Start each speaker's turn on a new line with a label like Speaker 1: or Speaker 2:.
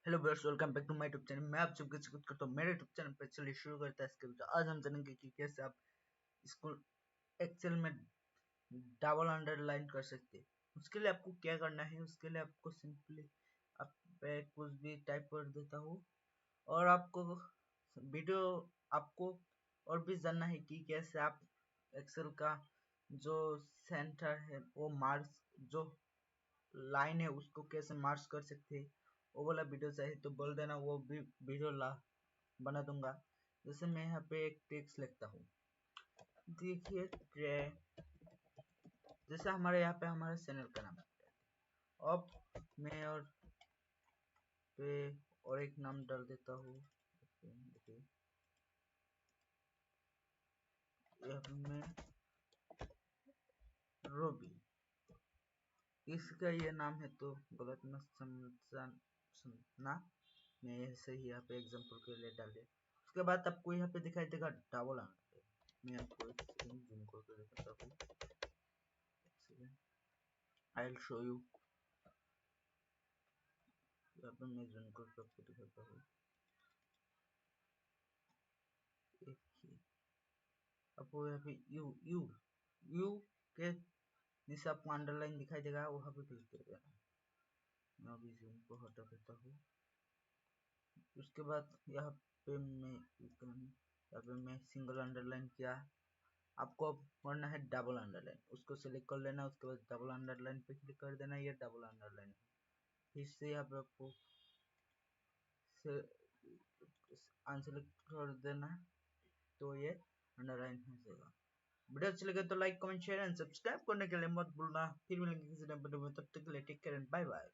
Speaker 1: Hello viewers, welcome back to my YouTube channel. मैं आप सबके स्वागत करता हूँ मेरे यूट्यूब चैनल पर। चलिए शुरू करते हैं इसके वीडियो। आज हम जानेंगे कि कैसे आप इसको एक्सेल में डबल अंडरलाइन कर सकते हैं। उसके लिए आपको क्या करना है, उसके लिए आपको सिंपली आप कुछ भी टाइप कर देता हूँ और आपको वीडियो आपको और भी जानना है कि कैसे आप एक्सेल का जो सेंटर है वो मार्क्स जो लाइन है उसको कैसे मार्क्स कर सकते हैं। वो वाला वीडियो चाहिए तो बोल देना, वो भी वीडियो ला बना दूंगा। जैसे मैं यहाँ पे एक टेक्स्ट लिखता हूँ, देखिए जैसे हमारे यहाँ पे हमारे चैनल का नाम है। अब मैं और पे और एक नाम डाल देता हूँ। देखिए यहाँ पे मैं रोबी, इसका ये नाम है तो गलत मत समझना। मैं ऐसे ही यहाँ पे एग्जांपल के लिए डाल दिया। उसके बाद आपको यहाँ पे दिखाई देगा डबल अंडर। मैं आपको एक सेकंड जूम करके दिखाता हूँ। I will show you. यहाँ पे मैं जूम करके आपको दिखाता हूँ। आपको यहाँ पे यू यू यू के नीचे आपको अंडरलाइन दिखाई देगा, वहाँ पे क्लिक कर देना। मैं अभी जूम को हटा देता हूँ। उसके बाद यहाँ पे मैं सिंगल अंडरलाइन किया। आपको अब करना है डबल अंडरलाइन, उसको सिलेक्ट कर लेना। उसके बाद डबल अंडरलाइन पे क्लिक कर देना। ये डबल अंडरलाइन है, फिर से यहाँ पे आपको अनसेलेक्ट कर देना तो ये अंडरलाइन हो जाएगा। वीडियो अच्छी लगे तो like comment share and subscribe करने के लिए मत भूलना। फिर मिलेंगे किसी नए वीडियो में, तब तक के लिए take care and bye bye.